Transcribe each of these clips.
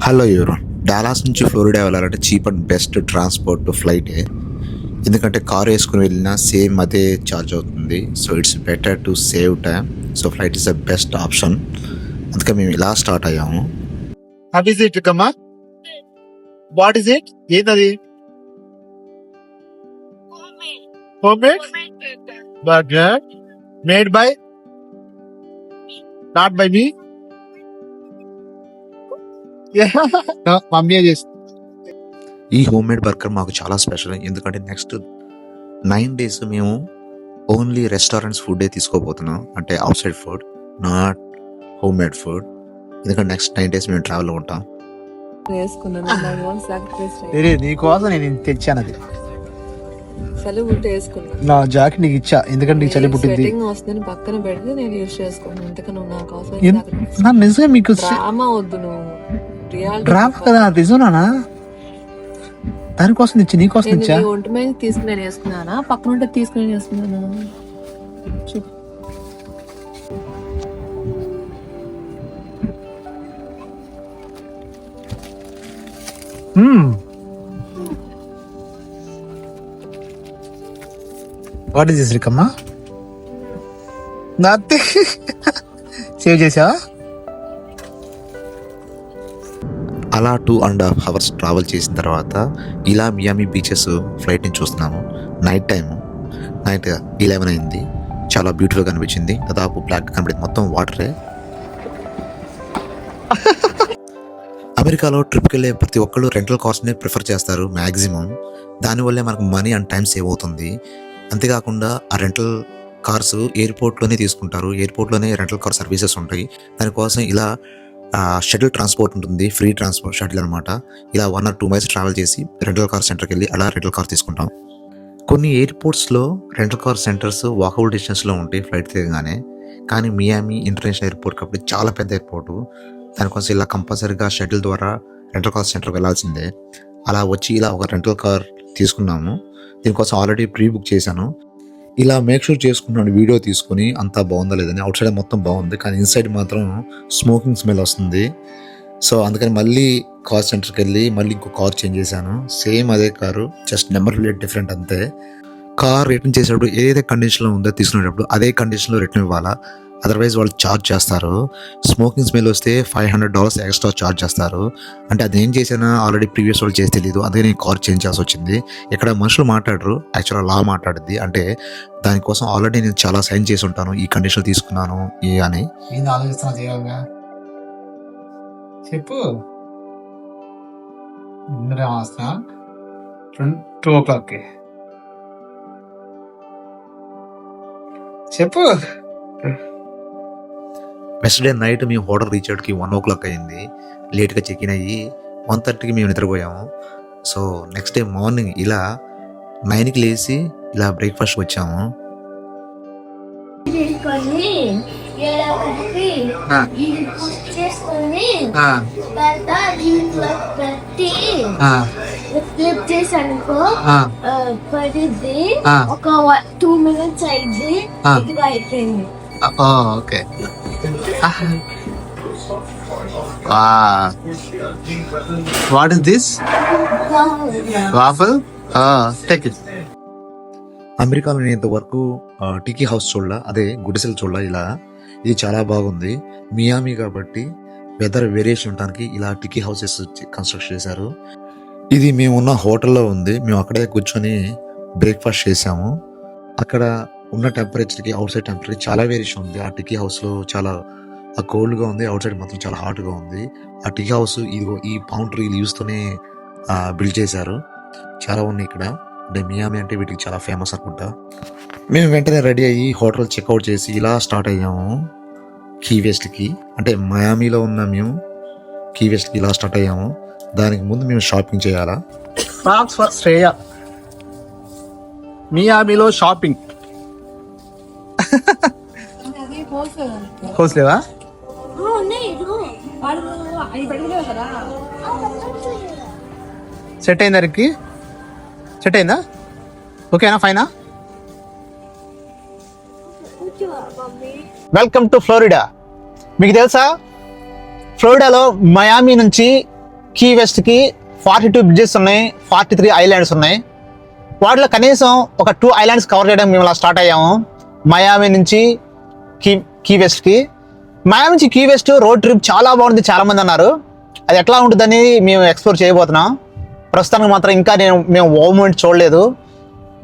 Hello everyone, Dallas నుంచి Florida వెళ్ళాలంటే cheap and best transport ఫ్లైటే. ఎందుకంటే కారు వేసుకుని వెళ్ళినా సేమ్ అదే ఛార్జ్ అవుతుంది. So it's better to save time. So flight is the best option. అందుకే మేము ఇలా స్టార్ట్ అయ్యాము. వాట్ ఈస్ ఇట్ కమ్మా? What is it? ఏంటది? Home made burger made by not by me. Mummy చేసి ఈ హోమ్ మేడ్ బర్గర్ మాకు చాలా స్పెషల్. ఎందుకంటే నెక్స్ట్ 9 days మేము ఓన్లీ రెస్టారెంట్స్ ఫుడ్డే తీసుకోబోతున్నాం. అంటే out side food, not home made food. ఎందుకంటే నెక్స్ట్ 9 days మేము ట్రావెల్లో ఉంటాం. నీకోసం నేను తెచ్చాను. అది చలి పుట్టి వేసుకున్నా. నా జాకెట్ నీకు ఇచ్చా ఎందుకంటే నీకు చలి పుట్టింది. వస్తుంది పక్కన పెడితే నేను యూజ్ చేసుకున్నాను. ఇంతకు నువ్వు నాకు అవసరం నిజంగా మీకు డ్రామా వద్దు. నువ్వు డ్రామా కదా, నిజంనా? దానికోసం తెచ్చి నీకోసం తెచ్చా. ఒంటి మీద తీసుకుని నేను వేసుకున్నానా, పక్కన ఉంటే తీసుకుని నేను వేసుకున్నానా? చెప్పు. వాట్ ఇస్ దిస్ రికమ్మా? సేవ్ చేసావా? అలా 2.5 hours ట్రావెల్ చేసిన తర్వాత ఇలా మియామి బీచెస్ ఫ్లైట్ని చూస్తున్నాము. నైట్ 11 అయింది. చాలా బ్యూటిఫుల్గా కనిపించింది. దాదాపు బ్లాక్ కనిపించింది, మొత్తం వాటరే. అమెరికాలో ట్రిప్కి వెళ్ళే ప్రతి ఒక్కళ్ళు రెంటల్ కార్స్ని ప్రిఫర్ చేస్తారు మ్యాక్సిమం. దానివల్లే మనకు మనీ అండ్ టైం సేవ్ అవుతుంది. అంతేకాకుండా ఆ రెంటల్ కార్స్ ఎయిర్పోర్ట్లోనే తీసుకుంటారు. ఎయిర్పోర్ట్లోనే రెంటల్ కార్ సర్వీసెస్ ఉంటాయి. దానికోసం ఇలా షటిల్ ట్రాన్స్పోర్ట్ ఉంటుంది, ఫ్రీ ట్రాన్స్పోర్ట్ షటిల్ అనమాట. ఇలా 1 or 2 miles ట్రావెల్ చేసి రెంటల్ కార్ సెంటర్కి వెళ్ళి అలా రెంటల్ కార్ తీసుకుంటాం. కొన్ని ఎయిర్పోర్ట్స్లో రెంటల్ కార్ సెంటర్స్ వాకబుల్ డిస్టెన్స్లో ఉంటాయి ఫ్లైట్ దిగగానే. కానీ మియామి ఇంటర్నేషనల్ ఎయిర్పోర్ట్ కాబట్టి చాలా పెద్ద ఎయిర్పోర్టు. దానికోసం ఇలా కంపల్సరీగా షటిల్ ద్వారా రెంటల్ కార్ సెంటర్కి వెళ్ళాల్సిందే. అలా వచ్చి ఇలా ఒక రెంటల్ కార్ తీసుకున్నాము. దీనికోసం ఆల్రెడీ ప్రీ బుక్ చేశాను. ఇలా మేక్ షూర్ చేసుకున్నాను వీడియో తీసుకుని అంతా బాగుందా లేదని. అవుట్ సైడ్ మొత్తం బాగుంది, కానీ ఇన్సైడ్ మాత్రం స్మోకింగ్ స్మెల్ వస్తుంది. సో అందుకని మళ్ళీ కార్ సెంటర్కి వెళ్ళి మళ్ళీ ఇంకో కార్ చేంజ్ చేశాను. సేమ్ అదే car, just number plate different అంతే. కార్ రిటర్న్ చేసేటప్పుడు ఏదైతే కండిషన్లో ఉందో తీసుకునేటప్పుడు అదే కండిషన్లో రిటర్న్ ఇవ్వాలా, అదర్వైజ్ వాళ్ళు ఛార్జ్ చేస్తారు. స్మోకింగ్ స్మెల్ వస్తే $500 ఎక్స్ట్రా ఛార్జ్ చేస్తారు. అంటే అది ఏం చేసినా ఆల్రెడీ ప్రీవియస్ వాళ్ళు చేసి తెలియదు, అందుకే నేను కార్ చేంజ్ చేయాల్సి వచ్చింది. ఇక్కడ మనుషులు మాట్లాడరు, యాక్చువల్గా లా మాట్లాడుద్ది. అంటే దానికోసం ఆల్రెడీ నేను చాలా సైన్ చేసి ఉంటాను, ఈ కండిషన్ తీసుకున్నాను అని. చెప్పు. 2 o'clock చెప్పు. నెక్స్ట్ డే నైట్ మేము హోటల్ రీచ్ అయ్యేటికి 1 o'clock అయింది. లేట్గా చెక్ ఇన్ అయ్యి 1:30కి మేము నిద్రపోయాము. సో నెక్స్ట్ డే మార్నింగ్ ఇలా 9కి లేచి ఇలా బ్రేక్ఫాస్ట్ వచ్చాము. ఒక 2 minutes అయింది, ఇదిగా అయిపోయింది. Okay. What is this? Waffle. Take it. అమెరికాలో నేను ఇంతవరకు టికీ హౌస్ చూడలా, అదే గుడిసెలు చూడలా. ఇలా ఇది చాలా బాగుంది. మియామి కాబట్టి వెదర్ వేరియేషన్ ఉండడానికి ఇలా టికీ హౌసెస్ కన్స్ట్రక్ట్ చేశారు. ఇది మేము ఉన్న హోటల్లో ఉంది. మేము అక్కడే కూర్చొని బ్రేక్ఫాస్ట్ చేసాము. అక్కడ ఉన్న టెంపరేచర్కి అవుట్ సైడ్ టెంపరేచర్ చాలా వేరియేషన్ ఉంది. ఆ టికీ హౌస్లో చాలా కోల్డ్గా ఉంది, అవుట్ సైడ్ మాత్రం చాలా హాట్గా ఉంది. ఆ టికీ హౌస్ ఇదిగో ఈ పౌండ్ ట్రీ లీవ్స్తోనే బిల్డ్ చేశారు. చాలా ఉన్నాయి ఇక్కడ. అంటే మియామి అంటే వీటికి చాలా ఫేమస్ అనుకుంటా. మేము వెంటనే రెడీ అయ్యి హోటల్ చెక్అవుట్ చేసి ఇలా స్టార్ట్ అయ్యాము కీ వెస్ట్కి. అంటే మియామిలో ఉన్న మేము కీ వెస్ట్కి ఇలా స్టార్ట్ అయ్యాము. దానికి ముందు మేము షాపింగ్ చేయాలా. Thanks for Shreya. మియామిలో షాపింగ్ హోస్లేవా? సెట్ అయిందా రికి? సెట్ అయిందా? ఓకేనా? ఫైనా? Welcome to Florida. మీకు తెలుసా ఫ్లోరిడాలో మయామి నుంచి కీ వెస్ట్కి 42 బ్రిడ్జెస్ ఉన్నాయి, 43 ఐలాండ్స్ ఉన్నాయి. వాటిలో కనీసం ఒక 2 ఐలాండ్స్ కవర్ చేయడం మేము అలా స్టార్ట్ అయ్యాము. మయామి నుంచి కీ వెస్ట్కి. మయామి నుంచి కీ వెస్ట్ రోడ్ ట్రిప్ చాలా బాగుంది, చాలామంది అన్నారు. అది ఎట్లా ఉంటుందని మేము ఎక్స్ప్లోర్ చేయబోతున్నాం. ప్రస్తుతానికి మాత్రం ఇంకా మేము ఓ మూమెంట్ చూడలేదు.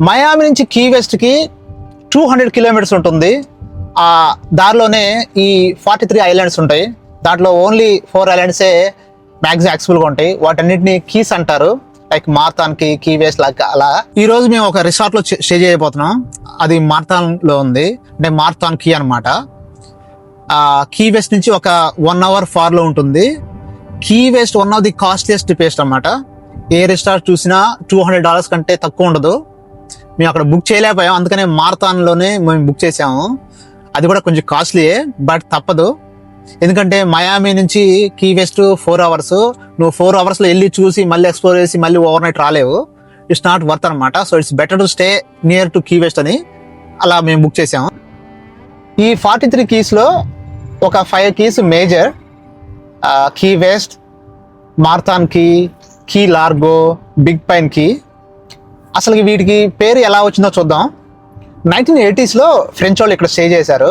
మయామి నుంచి కీ వెస్ట్కి 200 కిలోమీటర్స్ ఉంటుంది. ఆ దారిలోనే ఈ 43 ఐలాండ్స్ ఉంటాయి. దాంట్లో ఓన్లీ 4 ఐలాండ్సే మ్యాక్సిమం యాక్సెసిబుల్గా ఉంటాయి. వాటన్నిటిని కీస్ అంటారు, లైక్ మార్తాన్ కీ వెస్ట్ అలా. ఈ రోజు మేము ఒక రిసార్ట్లో స్టే చేయబోతున్నాం. అది మార్తాన్లో ఉంది, అంటే మార్తాన్ కీ అనమాట. కీ వెస్ట్ నుంచి ఒక 1 hour ఫార్లో ఉంటుంది. Key West one of the costliest place అనమాట. ఏ రిసార్ట్ చూసినా $200 కంటే తక్కువ ఉండదు. మేము అక్కడ బుక్ చేయలేకపోయాం, అందుకనే మార్తాన్లోనే మేము బుక్ చేసాము. అది కూడా కొంచెం కాస్ట్లీయే, బట్ తప్పదు. ఎందుకంటే మయామి నుంచి కీ వెస్ట్ 4 hours. నువ్వు 4 hoursలో వెళ్ళి చూసి మళ్ళీ ఎక్స్ప్లోర్ చేసి మళ్ళీ ఓవర్ నైట్ రాలేవు. ఇట్స్ నాట్ వర్త్ అనమాట. So it's better to stay near to Key West అని అలా మేము బుక్ చేసాము. ఈ 43 keysలో ఒక 5 keys major: Key West, Marathon Key Largo, Big Pine Key. అసలు వీటికి పేరు ఎలా వచ్చిందో చూద్దాం. 1980sలో ఫ్రెంచ్ వాళ్ళు ఇక్కడ స్టే చేశారు.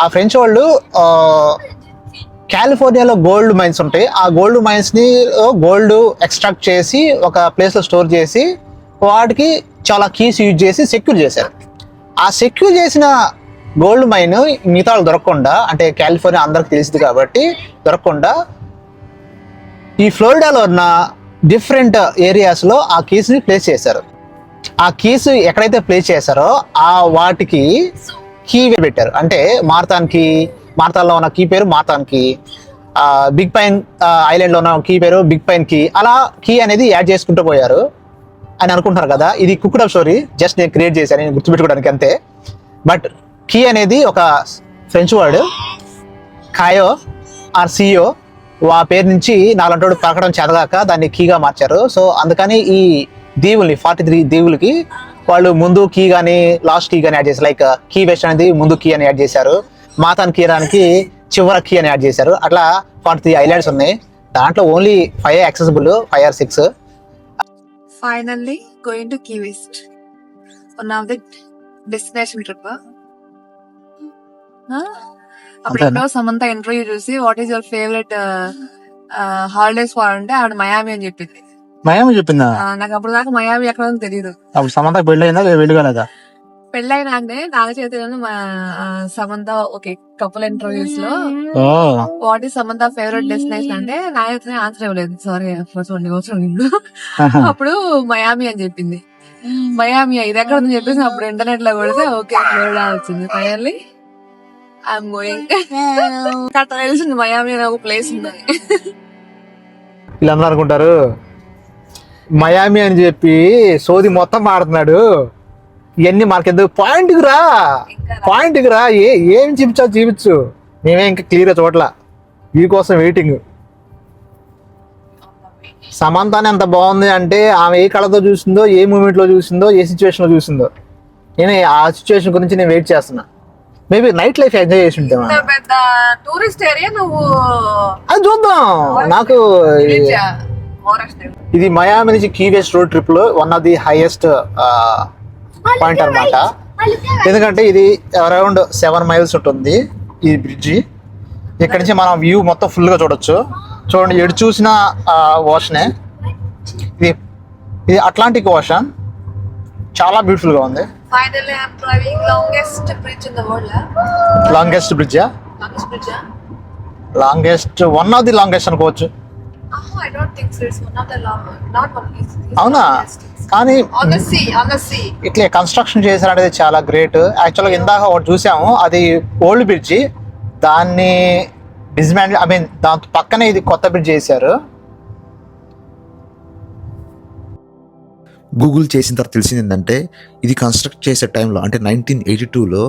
ఆ ఫ్రెంచ్ వాళ్ళు కాలిఫోర్నియాలో గోల్డ్ మైన్స్ ఉంటాయి. ఆ గోల్డ్ మైన్స్ని గోల్డ్ ఎక్స్ట్రాక్ట్ చేసి ఒక ప్లేస్లో స్టోర్ చేసి వాటికి చాలా కీస్ యూజ్ చేసి సెక్యూర్ చేశారు. ఆ సెక్యూర్ చేసిన గోల్డ్ మైన్ మిగతా వాళ్ళు దొరకకుండా, అంటే కాలిఫోర్నియా అందరికి తెలిసింది కాబట్టి దొరకకుండా, ఈ ఫ్లోరిడాలో ఉన్న డిఫరెంట్ ఏరియాస్లో ఆ కీస్ని ప్లేస్ చేశారు. ఆ కీస్ ఎక్కడైతే ప్లేస్ చేశారో ఆ వాటికి కీ పెట్టారు. అంటే మార్తాన్లో ఉన్న కీ పేరు మార్తాన్ కీ, బిగ్ పైన్ ఐలాండ్లో ఉన్న కీ పేరు బిగ్ పైన్ కీ. అలా కీ అనేది యాడ్ చేసుకుంటూ పోయారు అని అనుకుంటున్నారు కదా. ఇది కుక్డ్ అప్ స్టోరీ, జస్ట్ నేను క్రియేట్ చేశాను, నేను గుర్తుపెట్టుకోవడానికి అంతే. బట్ కీ అనేది ఒక ఫ్రెంచ్ వర్డ్, కాయో ఆర్ సియో. ఆ పేరు నుంచి నాలంటోడు పలకడం చేతగాక దాన్ని కీగా మార్చారు. సో అందుకని ఈ దీవుల్ని 43 దీవులకి వాళ్ళు ముందు కీ కానీ లాస్ట్ కీ కానీ యాడ్ చేశారు. లైక్ కీ వెస్ట్ అనేది ముందు కీ అని యాడ్ చేశారు, మార్తాన్ కీ రానికి చివరి కీ అని యాడ్ చేశారు. అట్లా 43 ఐలాండ్స్ ఉన్నాయి. దాంట్లో only 5 accessible, 5 or 6. Finally going to Key West, one of the destination trip. అప్పుడు ఎన్నో సమంత ఇంటర్వ్యూ చూసి what is your favourite holidays for అంటే ఆవిడ మయామి అని చెప్పింది. మయామి చెప్పిందా? నాకు అప్పుడు దాకా మయామి ఎక్కడ తెలియదు. అప్పుడు సమంత పెళ్ళయిందా వెళ్ళగలదా? పెళ్ళైనాకనే Naga Chaitanya Samantha okay couple interviews లో what is Samantha favourite destination అంటే నాగ చైతన్య ఆన్సర్ ఇవ్వలేదు. సారీ అప్పుడు మయామి అని చెప్పింది. మయామి ఇది ఎక్కడ ఉందని చెప్పేసి అప్పుడు ఇంటర్నెట్ లో కొడితే ఓకే ఫ్లోరిడా వచ్చింది. Finally I'm going. అట్లా తెలిసింది మయామి అనే ఒక ప్లేస్ ఉందని. వీళ్ళందరూ అనుకుంటారు మయామి అని చెప్పి సోది మొత్తం మాడుతున్నాడు, ఇవన్నీ మనకెందుకు, పాయింట్కి రా, ఏం చూపించు. మేమే ఇంకా క్లియర్గా చూడలా, వీకోసం వెయిటింగ్. సమంతానే ఎంత బాగుంది అంటే ఆమె ఏ కళతో చూసిందో, ఏ మూమెంట్లో చూసిందో, ఏ సిచ్యువేషన్లో చూసిందో. నేను ఆ సిచ్యువేషన్ గురించి నేను వెయిట్ చేస్తున్నా. మేబీ నైట్ లైఫ్ ఎంజాయ్ చేసి ఉంటాం. పెద్ద టూరిస్ట్ ఏరియా నువ్వు అది చూద్దాం. నాకు ఇది మయామి నుంచి కీ వెస్ట్ రోడ్ ట్రిప్ లో one of the highest point అనమాట. ఎందుకంటే ఇది అరౌండ్ 7 miles ఉంటుంది ఈ బ్రిడ్జి. ఇక్కడ నుంచి మనం వ్యూ మొత్తం ఫుల్ గా చూడొచ్చు. చూడండి, ఎటు చూసిన ఓషనే. ఇది అట్లాంటిక్ ఓషన్, చాలా బ్యూటిఫుల్ గా ఉంది. Finally, I'm driving longest bridge in the world. Longest బ్రిడ్జా? Longest bridge? Longest, one of the longest అనుకోవచ్చు. I don't think so. It's one of the long, not one. It's అవునా? కానీ on the sea. ఇట్లా construction చేశారు అనేది చాలా great. యాక్చువల్గా ఇందాక ఒకటి చూసాము, అది ఓల్డ్ బ్రిడ్జి, దాన్ని డిస్మాంటిల్, దాంతో పక్కనే ఇది కొత్త బ్రిడ్జ్ చేశారు. గూగుల్ చేసిన తర్వాత తెలిసింది ఏంటంటే ఇది కన్స్ట్రక్ట్ చేసే టైంలో అంటే 1982లో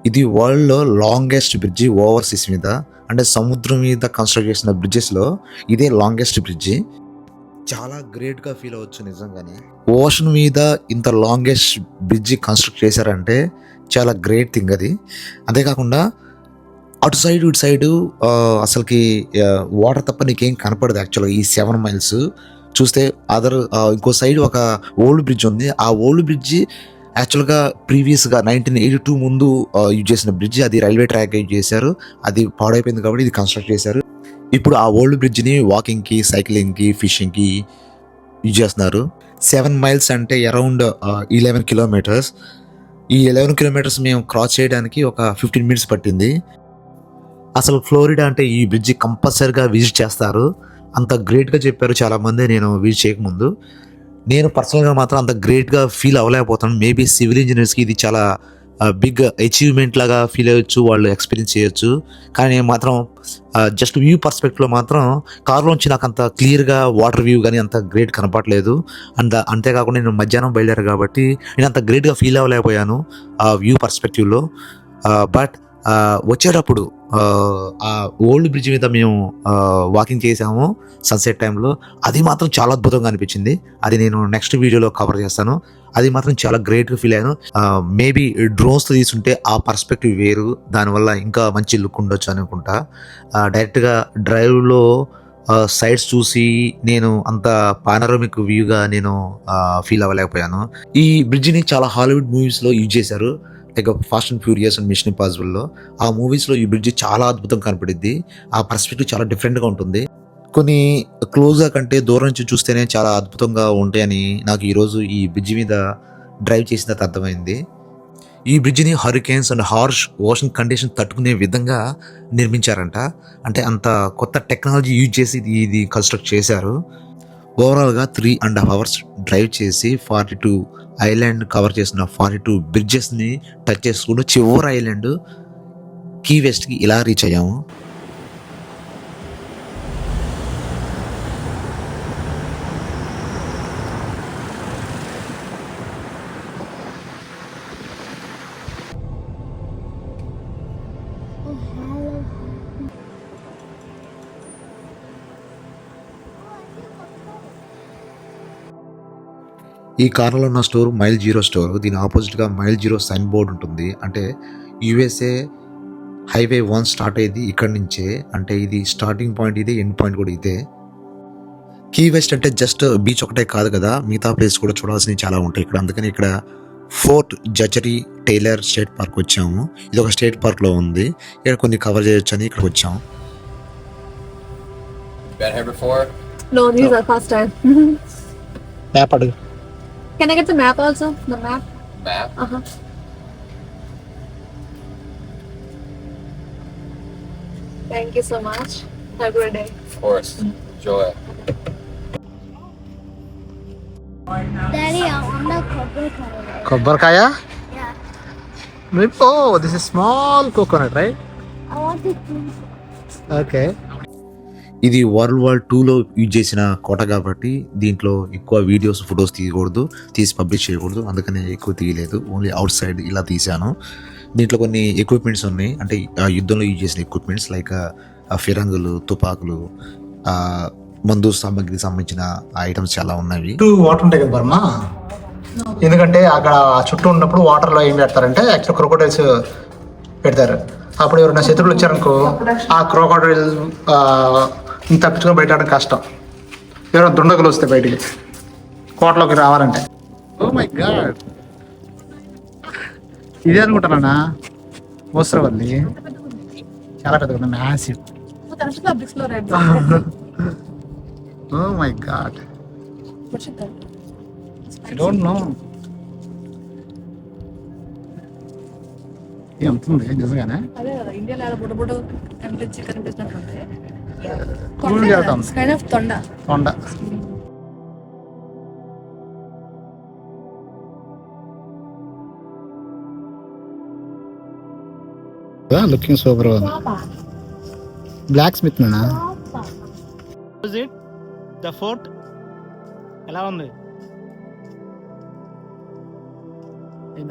ఇది వరల్డ్లో లాంగెస్ట్ బ్రిడ్జి ఓవర్సీస్ మీద, అంటే సముద్రం మీద కన్స్ట్రక్ట్ చేసిన బ్రిడ్జెస్లో ఇదే లాంగెస్ట్ బ్రిడ్జి. చాలా గ్రేట్గా ఫీల్ అవ్వచ్చు నిజంగానే. ఓషన్ మీద ఇంత లాంగెస్ట్ బ్రిడ్జి కన్స్ట్రక్ట్ చేశారంటే చాలా గ్రేట్ థింగ్ అది. అంతేకాకుండా అటు సైడ్ ఇటు సైడు అసలుకి వాటర్ తప్ప నీకేం కనపడదు యాక్చువల్గా ఈ 7 మైల్స్ చూస్తే. ఇంకో సైడ్ ఒక ఓల్డ్ బ్రిడ్జ్ ఉంది. ఆ ఓల్డ్ బ్రిడ్జ్ యాక్చువల్గా ప్రీవియస్గా 1982 ముందు యూజ్ చేసిన బ్రిడ్జ్. అది రైల్వే ట్రాక్ యూజ్ చేశారు. అది పాడైపోయింది కాబట్టి ఇది కన్స్ట్రక్ట్ చేశారు. ఇప్పుడు ఆ ఓల్డ్ బ్రిడ్జ్ని వాకింగ్కి, సైక్లింగ్కి, ఫిషింగ్కి యూజ్ చేస్తున్నారు. 7 మైల్స్ అంటే అరౌండ్ 11 కిలోమీటర్స్. ఈ 11 కిలోమీటర్స్ మేము క్రాస్ చేయడానికి ఒక 15 మినిట్స్ పట్టింది. అసలు ఫ్లోరిడా అంటే ఈ బ్రిడ్జ్ కంపల్సరీగా విజిట్ చేస్తారు. అంత గ్రేట్గా చెప్పారు చాలామంది నేను విజిట్ చేయకముందు. నేను పర్సనల్గా మాత్రం అంత గ్రేట్గా ఫీల్ అవ్వలేకపోతాను. మేబీ సివిల్ ఇంజనీర్స్కి ఇది చాలా బిగ్ అచీవ్మెంట్ లాగా ఫీల్ అవ్వచ్చు, వాళ్ళు ఎక్స్పీరియన్స్ చేయొచ్చు. కానీ నేను మాత్రం జస్ట్ వ్యూ పర్స్పెక్టివ్లో మాత్రం కారులోంచి నాకు అంత క్లియర్గా వాటర్ వ్యూ కానీ అంత గ్రేట్ కనపడలేదు. అంతేకాకుండా నేను మధ్యాహ్నం బయలుదేరాను కాబట్టి నేను అంత గ్రేట్గా ఫీల్ అవ్వలేకపోయాను ఆ వ్యూ పర్స్పెక్టివ్లో. బట్ వచ్చేటప్పుడు ఆ ఓల్డ్ బ్రిడ్జ్ మీద మేము వాకింగ్ చేసాము సన్సెట్ టైంలో. అది మాత్రం చాలా అద్భుతంగా అనిపించింది. అది నేను నెక్స్ట్ వీడియోలో కవర్ చేస్తాను. అది మాత్రం చాలా గ్రేట్గా ఫీల్ అయ్యాను. మేబీ డ్రోన్స్తో తీసుంటే ఆ పర్స్పెక్టివ్ వేరు, దానివల్ల ఇంకా మంచి లుక్ ఉండొచ్చు అనుకుంటా. డైరెక్ట్గా డ్రైవ్లో సైడ్స్ చూసి నేను అంత పానరామిక్ వ్యూగా నేను ఫీల్ అవ్వలేకపోయాను. ఈ బ్రిడ్జ్ని చాలా హాలీవుడ్ మూవీస్లో యూజ్ చేశారు. Like fast and furious and mission ఇంపాసిబుల్లో ఆ మూవీస్లో ఈ బ్రిడ్జ్ చాలా అద్భుతంగా కనపడిద్ది. ఆ పర్స్పెక్టివ్ చాలా డిఫరెంట్గా ఉంటుంది. కొన్ని క్లోజ్గా కంటే దూరం నుంచి చూస్తేనే చాలా అద్భుతంగా ఉంటాయని నాకు ఈరోజు ఈ బ్రిడ్జ్ మీద డ్రైవ్ చేసిన తర్వాత అర్థమైంది. ఈ బ్రిడ్జ్ని hurricanes and harsh ocean condition తట్టుకునే విధంగా నిర్మించారంట. అంటే అంత కొత్త టెక్నాలజీ యూజ్ చేసి ఇది కన్స్ట్రక్ట్ చేశారు. ఓవరాల్గా 3.5 hours డ్రైవ్ చేసి 42 ఐలాండ్ కవర్ చేసిన 42 బ్రిడ్జెస్ని టచ్ చేసుకుంటూ చివరి ఐలాండ్ కీ వెస్ట్కి ఇలా రీచ్ అయ్యాము. ఈ కార్నర్లో ఉన్న స్టోర్ మైల్ జీరో స్టోర్. దీని ఆపోజిట్గా మైల్ జీరో సైన్ బోర్డ్ ఉంటుంది. అంటే యూఎస్ఏ హైవే 1 స్టార్ట్ అయ్యేది ఇక్కడి నుంచే. అంటే ఇది స్టార్టింగ్ పాయింట్ ఇదే, ఎండ్ పాయింట్ కూడా ఇదే. కీ వెస్ట్ అంటే జస్ట్ బీచ్ ఒకటే కాదు కదా, మిగతా ప్లేస్ కూడా చూడాల్సినవి చాలా ఉంటాయి ఇక్కడ. అందుకని ఇక్కడ ఫోర్ట్ జచరీ టైలర్ స్టేట్ పార్క్ వచ్చాము. ఇది ఒక స్టేట్ పార్క్లో ఉంది. ఇక్కడ కొన్ని కవర్ చేయొచ్చు అని ఇక్కడ వచ్చాము. Been here before? No, this is our first time. Map అడుగు. Can I get the map also? The map? Map? Uh-huh. Thank you so much. Have a good day. Of course. Enjoy. Daddy, I want a coconut. కొబ్బరికాయ. Yeah. Oh, this is small coconut, right? I want it too. Okay. ఇది world war 2లో use చేసిన కోట కాబట్టి దీంట్లో ఎక్కువ videos, photos తీయకూడదు, తీసి publish చేయకూడదు. అందుకని ఎక్కువ తీయలేదు. ఓన్లీ అవుట్ సైడ్ ఇలా తీశాను. దీంట్లో కొన్ని ఎక్విప్మెంట్స్ ఉన్నాయి. అంటే ఆ యుద్ధంలో యూజ్ చేసిన ఎక్విప్మెంట్స్ లైక్ ఫిరంగులు, తుపాకులు, మందు సామాగ్రికి సంబంధించిన ఐటమ్స్ చాలా ఉన్నవి. చుట్టూ వాటర్ ఉంటాయి కదా బర్మా. ఎందుకంటే అక్కడ చుట్టూ ఉన్నప్పుడు వాటర్లో ఏం పెడతారంటే యాక్చువల్ క్రొకోడైల్స్ పెడతారు. అప్పుడు ఎవరైనా శత్రువులు వచ్చారనుకో ఆ క్రొకోడైల్ తప్పించుకొని బయట కష్టం. ఎవరైనా దుండగులు వస్తే బయటికి కోటలోకి రావాలంటే. ఓ మై గాడ్, ఇదే అనుకుంటానా మోసరవల్లి. చాలా పెద్దగా massive. Oh my God, I don't know. ఏమవుతుంది నిజంగానే? అదే కదా ఇండియాలో ఆడ బుడ్డ బుడ్డ కనిపించినట్టుంది. ఊళ్ళో వెళ్తాం. కైండ్ ఆఫ్ తొండ. Looking super. బ్లాక్ స్మిత్ నా ద ఫోర్ట్ ఎలా ఉంది?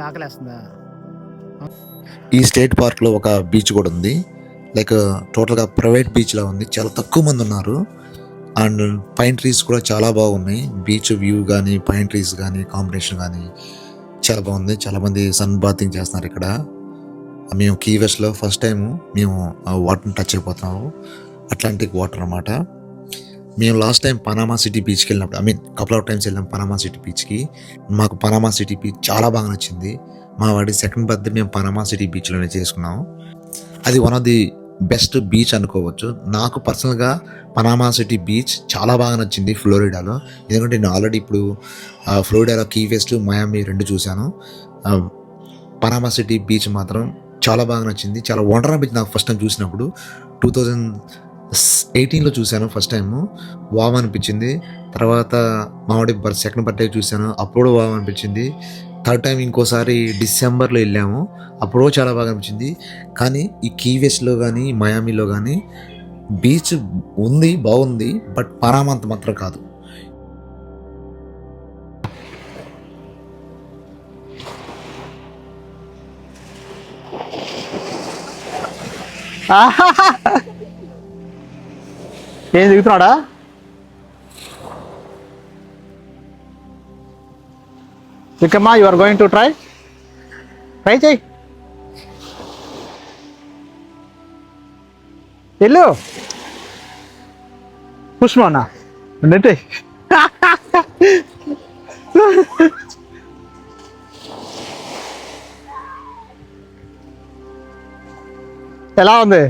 ఆకలేస్తుందా? ఈ స్టేట్ పార్క్లో ఒక బీచ్ కూడా ఉంది. లైక్ టోటల్గా ప్రైవేట్ బీచ్లా ఉంది. చాలా తక్కువ మంది ఉన్నారు. అండ్ పైన్ ట్రీస్ కూడా చాలా బాగున్నాయి. బీచ్ వ్యూ కానీ, పైన్ ట్రీస్ కానీ, కాంబినేషన్ కానీ చాలా బాగుంది. చాలామంది సన్ బాతింగ్ చేస్తున్నారు ఇక్కడ. మేము కీ వెస్ట్లో ఫస్ట్ టైం మేము వాటర్ని టచ్ అయిపోతున్నాము. అట్లాంటిక్ వాటర్ అన్నమాట. మేము లాస్ట్ టైం పనామా సిటీ బీచ్కి వెళ్ళినప్పుడు కపుల్ ఆఫ్ టైమ్స్ వెళ్ళాం పనామా సిటీ బీచ్కి. మాకు పనామా సిటీ బీచ్ చాలా బాగా నచ్చింది. మా వాడి సెకండ్ బర్త్డే మేము పనామా సిటీ బీచ్లోనే చేసుకున్నాము. అది one of the best beach అనుకోవచ్చు. నాకు పర్సనల్గా పనామా సిటీ బీచ్ చాలా బాగా నచ్చింది ఫ్లోరిడాలో. ఎందుకంటే నేను ఆల్రెడీ ఇప్పుడు ఫ్లోరిడాలో కీ వెస్ట్, మయామి 2 చూశాను. పనామా సిటీ బీచ్ మాత్రం చాలా బాగా నచ్చింది. చాలా వండర్ అనిపించింది నాకు ఫస్ట్ టైం చూసినప్పుడు. 2018లో చూశాను ఫస్ట్ టైము. వావ్ అనిపించింది. తర్వాత మావాడి సెకండ్ బర్త్డే చూశాను, అప్పుడు వావ్ అనిపించింది. థర్డ్ టైం ఇంకోసారి డిసెంబర్లో వెళ్ళాము, అప్పుడు చాలా బాగా అనిపించింది. కానీ ఈ కీ వెస్ట్లో కానీ మయామిలో కానీ బీచ్ ఉంది, బాగుంది. బట్ పనామా అంత మాత్రం కాదు. ఏం దిగుతున్నాడా? వికమ్మా, you are going to try చేయి. వెళ్ళు, పుష్పన్నా నెట్టే. ఎలా ఉంది?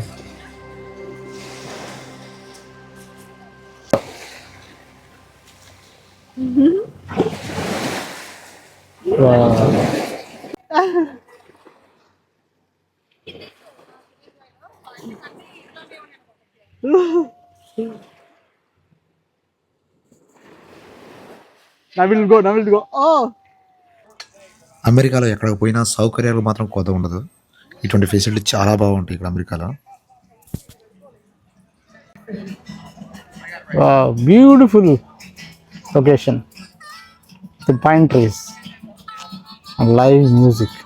నవిల్ గో. అమెరికాలో ఎక్కడికి పోయినా సౌకర్యాలు మాత్రం కొత్త ఉండదు. ఇటువంటి ఫెసిలిటీ చాలా బాగుంటాయి ఇక్కడ అమెరికాలో. Beautiful location, the pine trees, live music.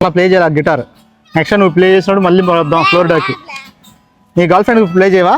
అలా ప్లే చేయాలి గిటార్. నెక్స్ట్ నువ్వు ప్లే చేసినప్పుడు మళ్ళీ వద్దాం ఫ్లోరిడాకి. నీ గర్ల్ ఫ్రెండ్ ప్లే చేయవా?